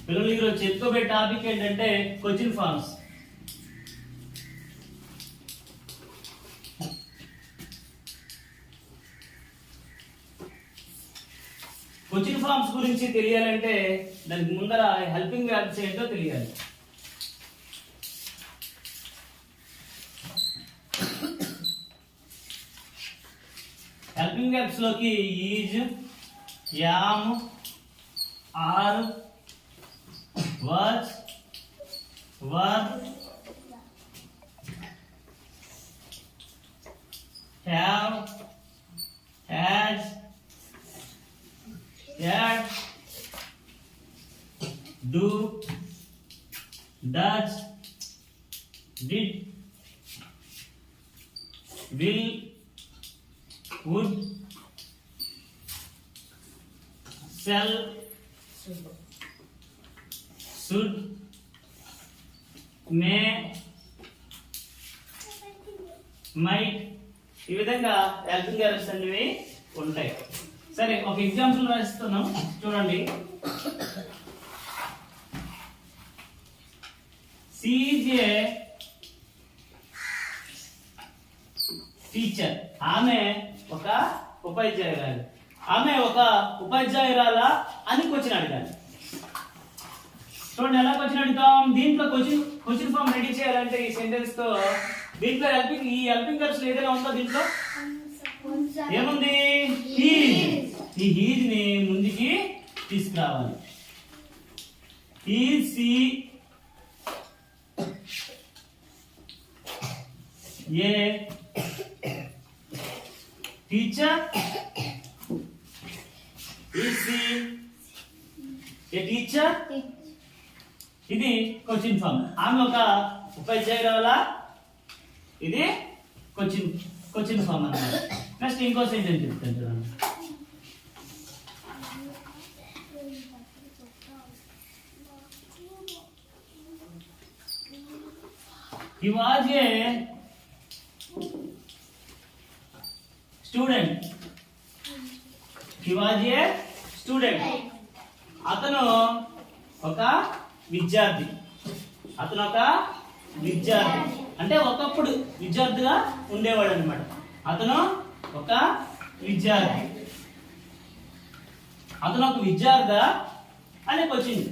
పిల్లలు ఈరోజు చెప్పుకోబోయే టాపిక్ ఏంటంటే క్వశ్చన్ ఫార్మ్స్. క్వశ్చన్ ఫార్మ్స్ గురించి తెలియాలంటే దానికి ముందర హెల్పింగ్ వర్బ్స్ ఏంటో తెలియాలి. హెల్పింగ్ వర్బ్స్ లోకి is, am, are, was, were, have, has, had, do, does, did, will, would, shall, should, may, might, ఈ విధంగా హెల్పింగ్ వర్బ్స్ అనేవి ఉంటాయి. సరే, ఒక ఎగ్జాంపుల్ రాస్తున్నాం చూడండి. she is a teacher. ఆమె ఒక ఉపాధ్యాయురాలు. ఆమె ఒక ఉపాధ్యాయురాలా అని క్వశ్చన్ అడగాలి. చూడండి ఎలా క్వశ్చన్ అడుగుతాం. దీంట్లో క్వశ్చన్ ఫామ్ రెడీ చేయాలంటే ఈ సెంటెన్స్ తో దీంట్లో హెల్పింగ్ వర్బ్స్ ఏదైనా ఉందో దీంట్లో ఏముంది? ఈ హీజ్ ని ముందుకి తీసుకురావాలి. Is, she, a teacher, is she a teacher. ఇది క్వశ్చన్ ఫామ్. ఆమె ఒక ఉపాధ్యాయురాలా, ఇది క్వశ్చన్ ఫామ్ అన్నమాట. నెక్స్ట్ ఇంకో సెంటెన్స్ చెప్తాను చూడండి. He was a student. He was a student. అతను ఒక విద్యార్థి. అతను ఒక విద్యార్థి అంటే ఒకప్పుడు విద్యార్థిగా ఉండేవాడు అనమాట. అతను ఒక విద్యార్థి. అతను ఒక విద్యార్థి అని వచ్చింది.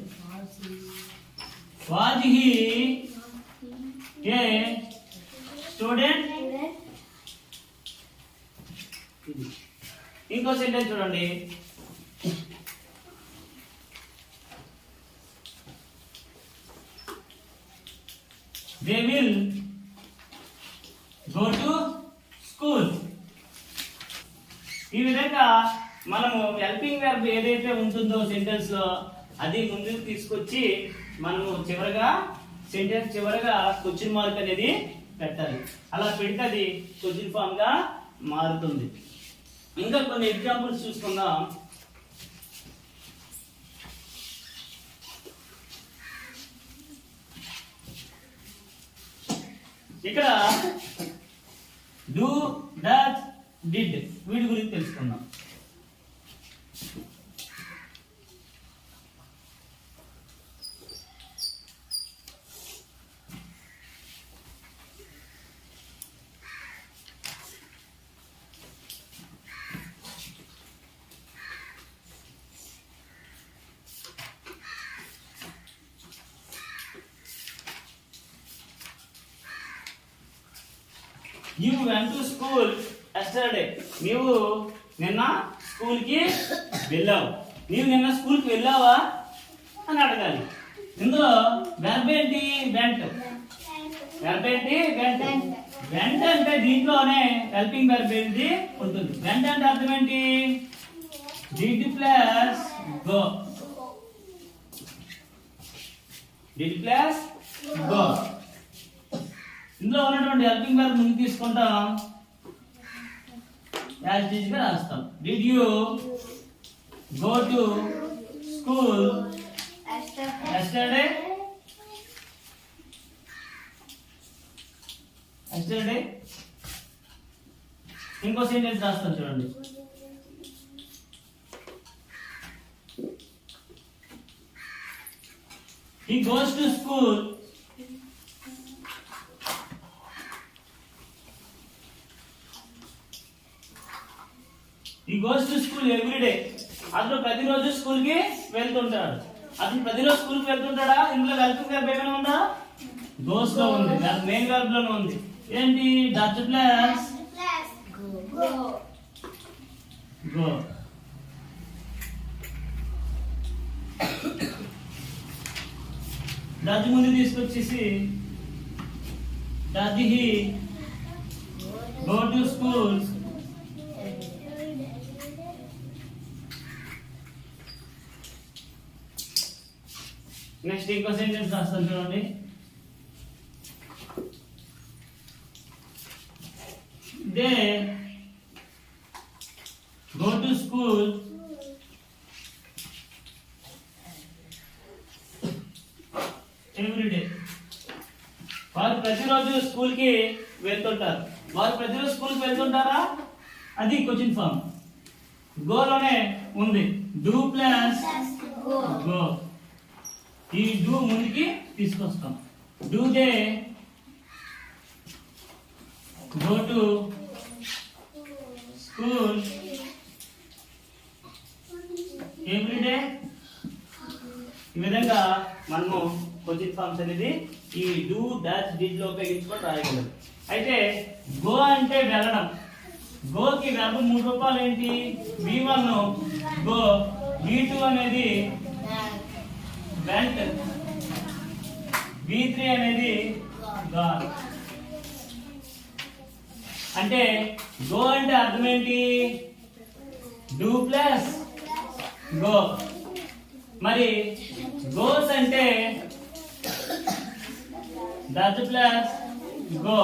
Was he A student. ఇంకో సెంటెన్స్ చూడండి. They will go to school. ఈ విధంగా మనము హెల్పింగ్ వర్బ్ ఏదైతే ఉంటుందో సెంటెన్స్ లో అది ముందుకు తీసుకొచ్చి మనము సెంటెన్స్ చివరగా క్వశ్చన్ మార్క్ అనేది పెట్టాలి. అలా పెడితే అది క్వశ్చన్ ఫామ్ గా మారుతుంది. ఇంకా కొన్ని ఎగ్జాంపుల్స్ చూసుకుందాం. ఇక్కడ డూ, డస్, డిడ్ వీటి గురించి తెలుసుకుందాం. You went to school yesterday. నీవు నిన్న స్కూల్ కి వెళ్ళావు. నీవు నిన్న స్కూల్ కి వెళ్ళావా అని అడగాలి. ఇందులో వెర్బ్ ఏంటి? వెంట్. వెర్బ్ ఏంటి? వెంట్. వెంట్ అంటే దీంట్లోనే హెల్పింగ్ వెర్బ్ ఏంటి ఉంటుంది. వెంట్ అంటే అర్థం ఏంటి? Did plus go. Did plus go. ఇందులో ఉన్నటువంటి హెల్పింగ్ వర్బ్ ముందు తీసుకుంటాం. యాజ్ ఇట్ ఈజ్ గా రాస్తాం. Did you go to school yesterday? yesterday. ఇంకో సెంటెన్స్ రాస్తాం చూడండి. He goes to school. He goes to school every day. అతను ప్రతిరోజు స్కూల్ కి వెళ్తుంటాడు. అతను ప్రతిరోజు స్కూల్ కి వెళ్తుంటాడా? ఇందులో వెల్కమ్ వర్బ్ ఏమైనా ఉందా? గోస్ లో ఉంది. మెయిన్ వర్బ్ లోనే ఉంది. ఏంటి? Dutch plus go. డచ్ ముందు తీసుకొచ్చేసి Dutch he go to school. Next ఇంకో సెంటెన్స్ రాస్తాను చూడండి. They go to school every day. వారు ప్రతిరోజు స్కూల్ కి వెళ్తుంటారు. వారు ప్రతిరోజు స్కూల్ కి వెళ్తుంటారా? అది క్వశ్చన్ ఫామ్. గోలోనే ఉంది. Do plus go. ఈ డూ ముందుకి తీసుకొస్తాం. Do they go to school every day. ఈ విధంగా మనము క్వశ్చన్ ఫార్మ్స్ అనేది ఈ డూ డాష్ డిడ్ లో ఉపయోగించుకొని రాయగలం. అయితే గో అంటే వెళ్ళడం. గోకి వెర్బ్ 3 రూపాయలు ఏంటి? V1 గో, V2 అనేది వెంట్, V3 అనేది గాన్. అంటే గో అంటే అర్థం ఏంటి? Do plus go. మరి గోస్ అంటే డచ్ ప్లస్ గో.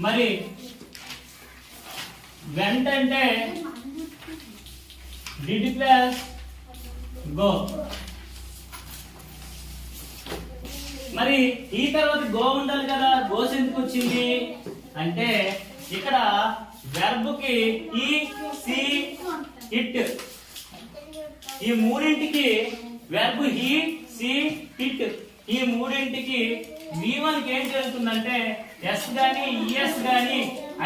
మరి వెంట్ అంటే డిడ్ ప్లస్ గో. మరి ఈ తర్వాత గో ఉండాలి కదా. గోస్ ఎందుకు వచ్చింది అంటే ఇక్కడ వెర్బ్ కి ఈ సి ఇట్ ఈ మూడింటికి వెర్బ్ హీ సి ఇట్ ఈ మూడింటికి V1 కి ఏం చేరుతుందంటే ఎస్ గాని ఈఎస్ గాని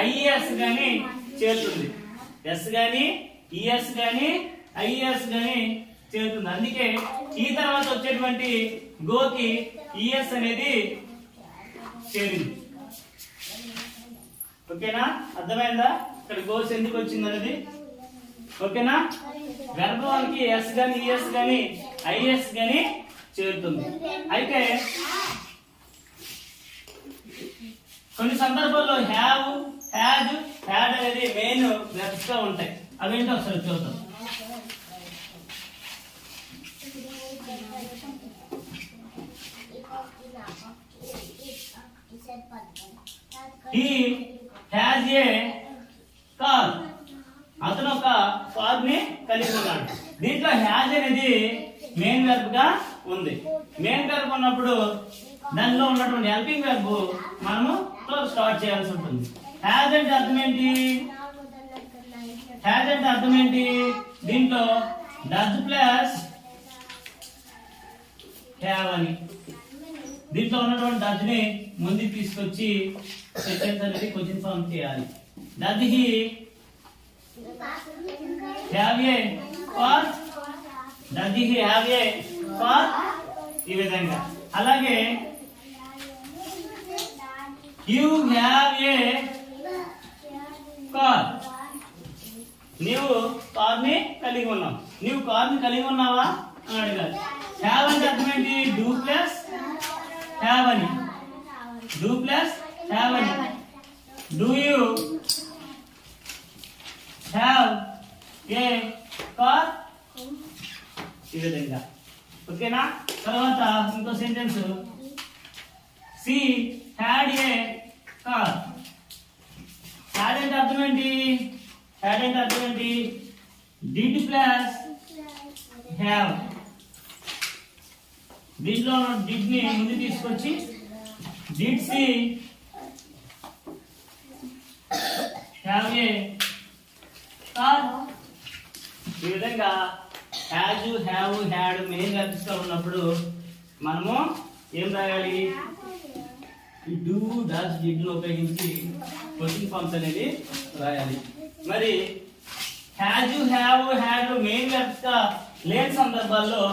ఐఎస్ గాని చేరుతుంది. ఎస్ గాని ఈఎస్ గాని ఐఎస్ గాని చేరుతుంది. అందుకే ఈ తర్వాత వచ్చేటువంటి గోకి ఈఎస్ అనేది చేరింది. ఓకేనా? అర్థమైందా ఇక్కడ గోస్ ఎందుకు వచ్చింది అనేది? ఓకేనా? వెర్బ్ 1 కి ఎస్ గాని ఈఎస్ గాని ఐఎస్ గాని చేరుతుంది. అయితే కొన్ని సందర్భాల్లో హ్యావ్, హ్యాడ్, హ్యాడ్ అనేది మెయిన్ వెర్బ్స్ గా ఉంటాయి. అవేంటో ఒకసారి చూద్దాం. He has a car. అతను ఒక కార్ ని కలిగి ఉన్నాడు. దీంట్లో హ్యాజ్ అనేది మెయిన్ వెర్బ్ గా ఉంది. మెయిన్ వెర్బ్ ఉన్నప్పుడు దానిలో ఉన్నటువంటి హెల్పింగ్ వెర్బ్ మనము స్టార్ట్ చేయాల్సి ఉంటుంది. హ్యాజ్ అంటే అర్థం ఏంటి? హ్యాజ్ అంటే అర్థం ఏంటి? దీంట్లో డజ్ ప్లస్ హ్యావ్ అని. దీంట్లో ఉన్నటువంటి డజ్ ని ముందుకు తీసుకొచ్చి సెంటెన్స్ అనేది క్వశ్చన్ ఫార్మ్ చేయాలి. Does he have a car? Does he have a car? ఈ విధంగా. అలాగే యు హ్యావ్ ఏ కార్. నీవు కార్ ని కలిగి ఉన్నావు. నీవు కార్ ని కలిగి ఉన్నావా అని అడగాలి. హ్యావ్ అంటే అర్థం ఏంటి? డూ ప్లస్ హ్యావ్ అని. డూ ప్లస్ హ్యావ్ అని. Do you have a car? ఈ విధంగా. ఓకేనా? తర్వాత ఇంకో sentence. She had a car. Had అంటే అర్థం ఏంటి? హ్యాడ్ అంటే అర్థం ఏంటి? Did plus have. దీంట్లో డిడ్ ని ముందు తీసుకొచ్చి did she have a car. ఈ విధంగా has, have, had main verbs గా ఉన్నప్పుడు మనము ఏం రాయాలి? ఈ డూ డాష్ డిడ్ను ఉపయోగించి క్వశ్చన్ ఫార్మ్స్ అనేది రాయాలి. మరి has you have had main verbs గా లేని సందర్భాల్లో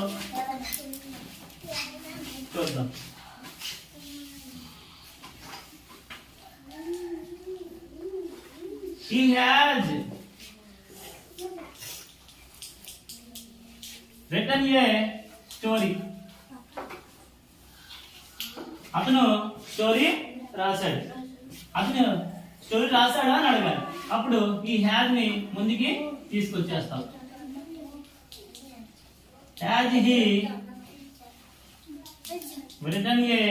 చూద్దాం. He has written a story. అతను స్టోరీ రాశాడు. అతను స్టోరీ రాశాడు అని అడగాలి. అప్పుడు ఈ హ్యాజ్ ని ముందుకి తీసుకొచ్చేస్తాం. Has he written a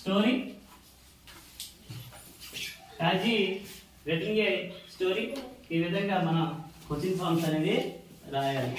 story? Has he written a story? ఈ విధంగా మనం క్వశ్చన్ ఫార్మ్స్ అనేది రాయాలి.